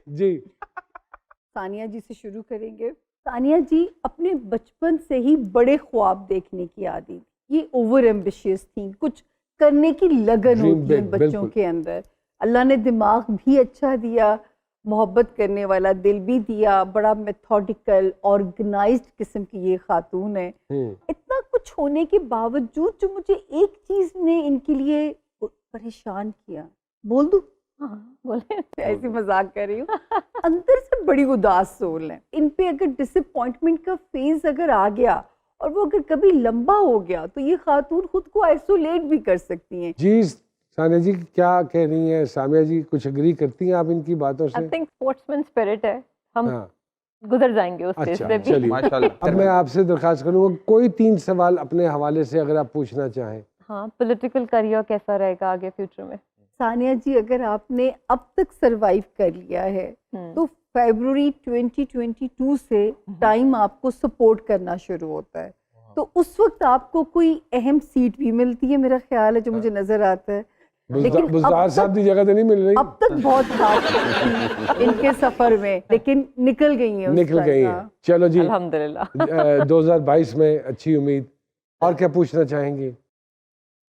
جی ثانیہ جی سے شروع کریں گے. ثانیہ جی اپنے بچپن سے ہی بڑے خواب دیکھنے کی عادی تھی, یہ اوور ایمبیشیس تھیں, کچھ کرنے کی لگن ہوتی ہے بچوں کے اندر. اللہ نے دماغ بھی اچھا دیا, محبت کرنے والا دل بھی دیا, بڑا میتھوڈیکل آرگنائزڈ قسم کی یہ خاتون ہے. اتنا کچھ ہونے کے باوجود جو مجھے ایک چیز نے ان کے لیے پریشان کیا, بول دوں؟ ایسی مذاق کر رہی ہوں, اندر سے بڑی اداس سول ہے. ان پہ اگر ڈس اپوائنٹمنٹ کا فیز اگر آ گیا اور وہ اگر کبھی لمبا ہو گیا تو یہ خاتون خود کو آئسولیٹ بھی کر سکتی ہیں. جی ثانیہ جی کیا کہہ رہی ہیں سامیہ جی, کچھ اگری کرتی ہیں آپ ان کی باتوں سے؟ I think sportsman spirit ہے, ہم گزر جائیں گے اس چیز سے بھی. چلیے اب میں آپ سے درخواست کروں گا کوئی 3 سوال اپنے حوالے سے اگر آپ پوچھنا چاہیں. ہاں, پولیٹیکل کریئر کیسا رہے گا آگے فیوچر میں؟ ثانیہ جی اگر آپ نے اب تک سروائیو کر لیا ہے تو فیبروری 2022 سے ٹائم آپ کو سپورٹ کرنا شروع ہوتا ہے, تو اس وقت آپ کو کوئی اہم سیٹ بھی ملتی ہے میرا خیال ہے, جو مجھے نظر آتا ہے. لیکن بزدار صاحب کی جگہ تو نہیں مل رہی اب تک بہت ہاتھ ان کے سفر میں, لیکن نکل گئی ہیں, نکل گئی ہیں. چلو جی الحمدللہ 2022 میں اچھی امید. اور کیا پوچھنا چاہیں گی؟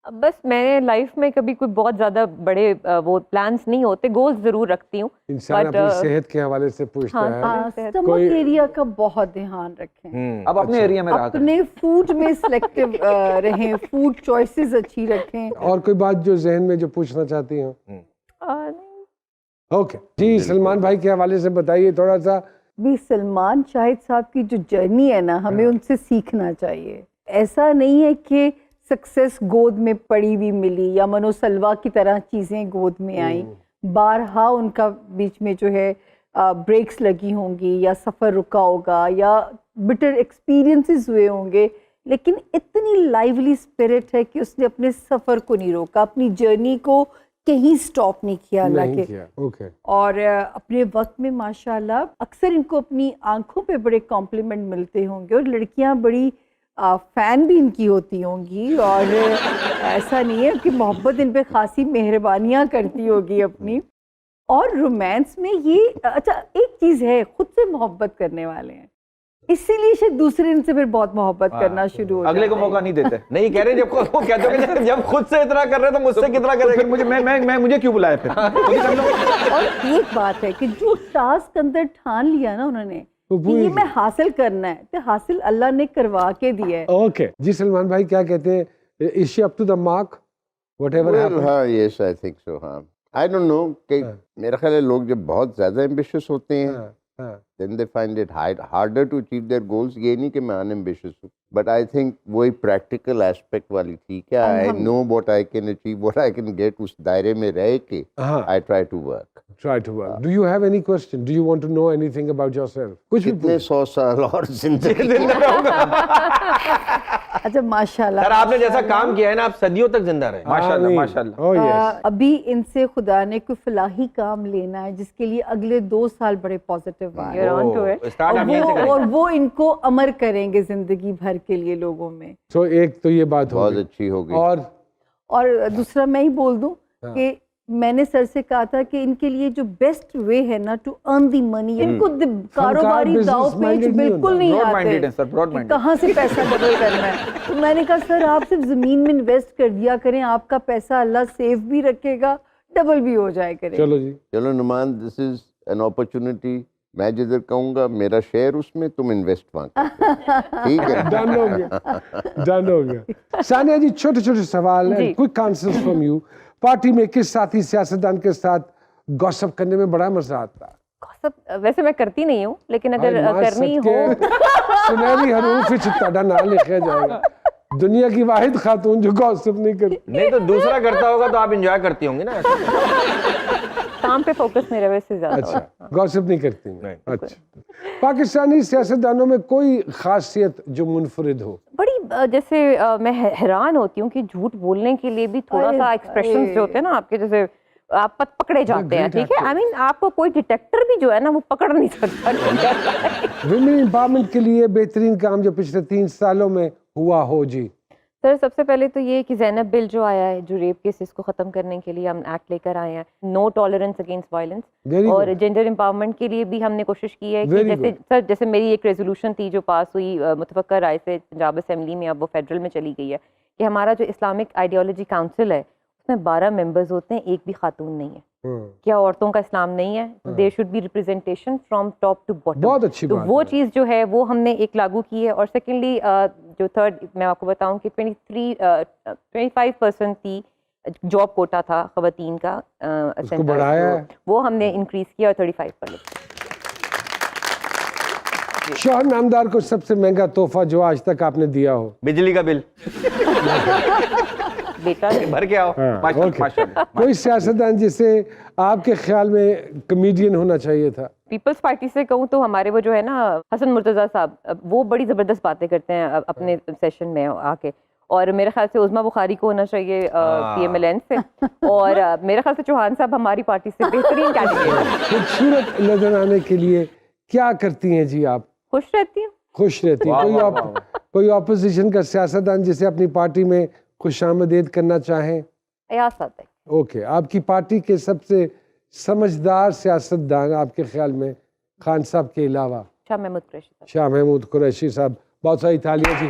بس میں نے لائف میں کبھی کوئی بہت زیادہ بڑے وہ پلانس نہیں ہوتے, گولز ضرور رکھتی ہوں. انسان اپنی صحت کے حوالے سے پوچھتا ہے. اسٹمک ایریا کا بہت دھیان رکھیں, اب اپنے ایریا میں رہا کریں, اپنے فوڈ میں سلیکٹیو رہیں, فوڈ چوائسز اچھی رکھیں. اور کوئی بات جو ذہن میں جو پوچھنا چاہتی ہیں؟ اوکے جی سلمان بھائی کے حوالے سے بتائیے تھوڑا سا. بھی سلمان شاہد صاحب کی جو جرنی ہے نا, ہمیں ان سے سیکھنا چاہیے. ایسا نہیں ہے کہ سکسیس گود میں پڑی ہوئی ملی یا منو سلوا کی طرح چیزیں گود میں آئیں. بارہا ان کا بیچ میں جو ہے بریکس لگی ہوں گی, یا سفر رکا ہوگا, یا بٹر ایکسپیرینسز ہوئے ہوں گے, لیکن اتنی لائیولی اسپرٹ ہے کہ اس نے اپنے سفر کو نہیں روکا, اپنی جرنی کو کہیں سٹاپ نہیں کیا اللہ کے. اور اپنے وقت میں ماشاءاللہ اکثر ان کو اپنی آنکھوں پہ بڑے کمپلیمنٹ ملتے ہوں گے, اور لڑکیاں بڑی فین بھی ان کی ہوتی ہوں گی, اور ایسا نہیں ہے کہ محبت ان پہ خاصی مہربانیاں کرتی ہوگی اپنی. اور رومانس میں یہ اچھا ایک چیز ہے, خود سے محبت کرنے والے ہیں, اسی لیے شاید دوسرے ان سے پھر بہت محبت کرنا شروع ہو جاتے ہیں. اگلے کو موقع نہیں دیتے. نہیں کہہ رہے جب وہ کہتے ہیں جب خود سے اتنا کر رہے تو مجھ سے کتنا کرے گا, مجھے کیوں بلایا پھر. اور ایک بات ہے کہ جو ٹاسک اندر ٹھان لیا نا انہوں نے کہ یہ میں حاصل کرنا ہے, تو حاصل اللہ نے کروا کے دیا ہے. اوکے جی سلمان بھائی کیا کہتے ہیں, is she up to the mark whatever happened? ہاں yes I think so. ہاں I don't know کہ میرا خیال ہے لوگ جب بہت زیادہ ایمبیشیس ہوتے ہیں then they find it harder to achieve their goals. یہ نہیں کہ میں unambitious ہوں, but I think وہی practical aspect والی تھی کہ I know what I can achieve, what I can get, اس دائرے میں رہ کے I try to work. Do you have any question? Do you want to know anything about yourself? کچھ بھی کتنے 100 سال اور زندگی اچھا ماشاءاللہ سر آپ نے جیسا کام کیا ہے نا, آپ صدیوں تک زندہ رہے. ماشاءاللہ ماشاءاللہ. ابھی ان سے خدا نے کوئی فلاحی کام لینا ہے جس کے لیے اگلے 2 سال بڑے پازیٹیو آئے, اور وہ ان کو امر کریں گے زندگی بھر کے لیے لوگوں میں. تو ایک تو یہ بات بہت اچھی ہوگی. اور دوسرا میں ہی بول دوں کہ میں نے سر سے کہا تھا کہ ان کے لیے جو بیسٹ وے ہے نا ٹو ارن دی منی, ان کو کاروباری داؤ پیچ بالکل نہیں آتے کہاں سے پیسہ ڈبل کرنا ہے. تو میں نے کہا سر آپ صرف زمین میں انویسٹ کر دیا کریں, آپ کا پیسہ اللہ سیف بھی رکھے گا, ڈبل بھی ہو جائے کرے. چلو جی چلو نعمان, دس از این اپرچونٹی. میں جدھر کہوں گا میرا شیئر اس میں, تم انویسٹ وہاں کرو. ٹھیک ہے, ڈن ہو گیا, ڈن ہو گیا. ثانیہ جی چھوٹے چھوٹے سوال ہیں, quick answers from you. Party میں کس ساتھی سیاستدان کے ساتھ گوسپ کرنے میں بڑا مزہ آتا ہے؟ گوسپ ویسے میں کرتی نہیں ہوں, لیکن اگر کرنی ہو سنہری حروف وچ تہاڈا نام لکھا جائے گا. دنیا کی واحد خاتون جو گوسپ نہیں کرتی. نہیں تو دوسرا کرتا ہوگا تو آپ انجوائے کرتی ہوں گی نا. کام پہ فوکس میرا ویسے زیادہ. اچھا گوسپ نہیں کرتی. اچھا پاکستانی سیاستدانوں میں کوئی خاصیت جو منفرد ہو؟ بڑی جیسے میں حیران ہوتی ہوں کہ جھوٹ بولنے کے لیے بھی تھوڑا سا ایکسپریشنز جو ہوتے ہیں نا آپ کے, جیسے آپ پکڑے جاتے ہیں, ٹھیک ہے, آئی مین آپ کو کوئی ڈیٹیکٹر بھی جو ہے نا وہ پکڑ نہیں سکتا. ویمن امپاورمنٹ کے لیے بہترین کام جو پچھلے 3 سالوں میں ہوا ہو؟ جی سر سب سے پہلے تو یہ کہ زینب بل جو آیا ہے جو ریپ کیسز کو ختم کرنے کے لیے ہم ایکٹ لے کر آئے ہیں, نو ٹالرنس اگینسٹ وائلنس, اور جینڈر امپاورمنٹ کے لیے بھی ہم نے کوشش کی ہے کہ جیسے سر جیسے میری ایک ریزولوشن تھی جو پاس ہوئی متفقہ رائے سے پنجاب اسمبلی میں, اب وہ فیڈرل میں چلی گئی ہے, کہ ہمارا جو اسلامک آئیڈیالوجی کاؤنسل ہے اس میں 12 ممبرز ہوتے ہیں, ایک بھی خاتون نہیں ہے. کیا عورتوں کا اسلام نہیں ہے؟ There should be representation from top to bottom. بہت اچھی تو بات وہ چیز جو ہے وہ ہم نے ایک لاگو کی ہے. اور سیکنڈلی جو تھرڈ میں آپ کو بتاؤں کہ 25% تھی جاب کوٹا تھا خواتین کا, وہ ہم نے انکریز کیا اور 35 پر لے. شوہر نامدار کو سب سے مہنگا تحفہ جو آج تک آپ نے دیا ہو؟ بجلی کا بل بیٹا بھر کے آؤ. کوئی سیاستدان جسے آپ کے خیال میں کمیڈین ہونا چاہیے تھا؟ پیپلز پارٹی سے کہوں تو ہمارے وہ جو ہے نا حسن مرتضیٰ صاحب, وہ بڑی زبردست باتیں کرتے ہیں اپنے سیشن میں آ کے, اور میرے خیال سے عظمیٰ بخاری کو ہونا چاہیے پی ایم ایل این سے, اور میرے خیال سے چوہان صاحب ہماری پارٹی سے بہترین کینڈیڈیٹ ہیں. خوبصورت نظر آنے کے لیے کیا کرتی ہیں جی آپ؟ خوش رہتی ہوں. خوش رہتی ہیں. کوئی اپوزیشن کا سیاستدان جسے اپنی پارٹی میں خوش آمدید کرنا چاہیں؟ ایاز صادق. اوکے, آپ کی پارٹی کے سب سے سمجھدار سیاستدان آپ کے خیال میں خان صاحب کے علاوہ؟ شاہ محمود قریشی صاحب. شاہ محمود قریشی صاحب, بہت ساری تالیاں جی.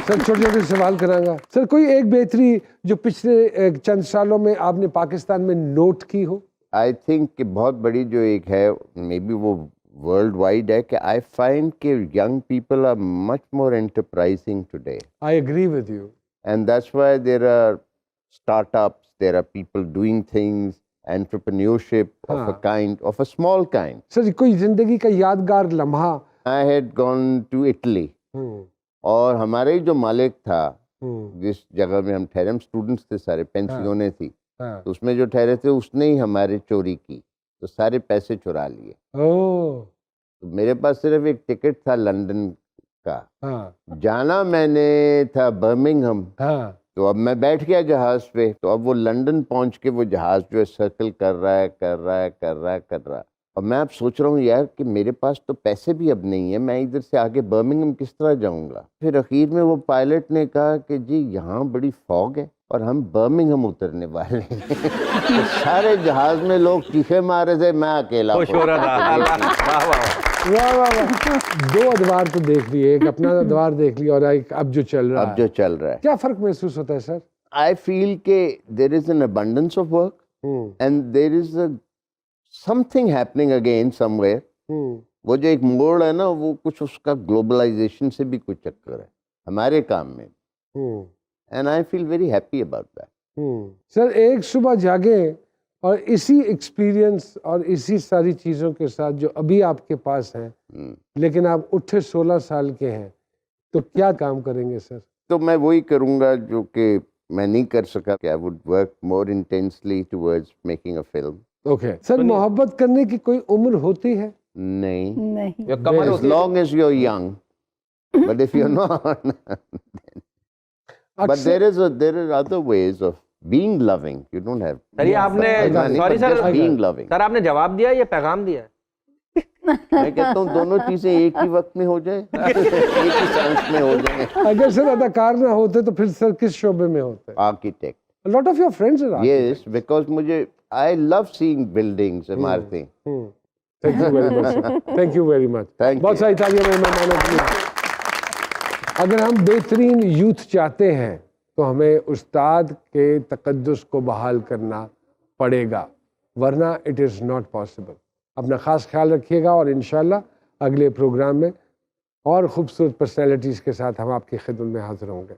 سر چھوٹے چھوٹے سوال کروں گا. سر کوئی ایک بہتری جو پچھلے چند سالوں میں آپ نے پاکستان میں نوٹ کی ہو؟ آئی تھنک کہ بہت بڑی جو ایک ہے, مے بی وہ ورلڈ وائڈ ہے, کہ آئی فائنڈ کہ young people are much more enterprising today. I agree with you. And that's why there are start ups, there are people doing things, entrepreneurship of a kind, of a small kind. Sir کوئی زندگی کا یادگار لمحہ؟ I had gone to Italy. اور ہمارے جو مالک تھا جس جگہ میں ہم ٹھہرے, ہم اسٹوڈنٹس تھے سارے, پینسیونیں تھی, تو اس میں جو ٹھہرے تھے اس نے ہی ہمارے چوری کی, تو سارے پیسے چرا لیے. تو میرے پاس صرف ایک ٹکٹ تھا لندن کا, جانا میں نے تھا برمنگھم. تو اب میں بیٹھ گیا جہاز پہ, تو اب وہ لندن پہنچ کے وہ جہاز جو ہے سرکل کر رہا ہے, اور میں اب سوچ رہا ہوں یار کہ میرے پاس تو پیسے بھی اب نہیں ہیں, میں ادھر سے آگے برمنگھم کس طرح جاؤں گا. پھر اخیر میں وہ پائلٹ نے کہا کہ جی یہاں بڑی فوگ ہے اور ہم برمنگھم اترنے والے ہیں. سارے جہاز میں لوگ چیخے مارے تھے, میں اکیلا خوش ہو رہا تھا. واہ واہ. 2 ادوار تو دیکھ لیے, ایک اپنا ادوار دیکھ لیا اور ایک اب جو چل رہا ہے. کیا فرق محسوس ہوتا ہے سر؟ آئی فیل کہ there is an abundance of work and there is something happening again somewhere. وہ جو ایک موڑ ہے نا, وہ کچھ اس کا گلوبلائزیشن سے بھی کچھ چکر ہے ہمارے کام میں, and I feel very happy about that. Sir ایک صبح جاگیں اور اسی ایکسپیرینس اور اسی ساری چیزوں کے ساتھ جو ابھی آپ کے پاس ہیں, لیکن آپ اٹھے 16 سال کے ہیں, تو کیا کام کریں گے سر؟ تو میں وہی کروں گا جو کہ میں نہیں کر سکا, کہ I would work more intensely towards making a film. Okay sir, محبت کرنے کی کوئی عمر ہوتی ہے؟ نہیں, as long as you're young, but if you're not, but there are other ways of being loving. You don't have. سر آپ نے sorry sir being loving. سر آپ نے جواب دیا یا پیغام دیا؟ میں کہتا ہوں دونوں چیزیں ایک ہی وقت میں ہو جائیں, ایک ہی سانس میں ہو جائیں. اگر سر اداکار نہ ہوتے تو پھر سر کس شعبے میں ہوتے؟ Architect. A lot of your friends are architects. Yes, because مجھے I love seeing buildings, عمارتیں. Thank you very much. Thank you very much. بہت ساری تالیاں میرے مہمانوں کے لیے. اگر ہم بہترین یوتھ چاہتے ہیں تو ہمیں استاد کے تقدس کو بحال کرنا پڑے گا, ورنہ it is not possible. اپنا خاص خیال رکھیے گا, اور انشاءاللہ اگلے پروگرام میں اور خوبصورت پرسنالٹیز کے ساتھ ہم آپ کی خدمت میں حاضر ہوں گے.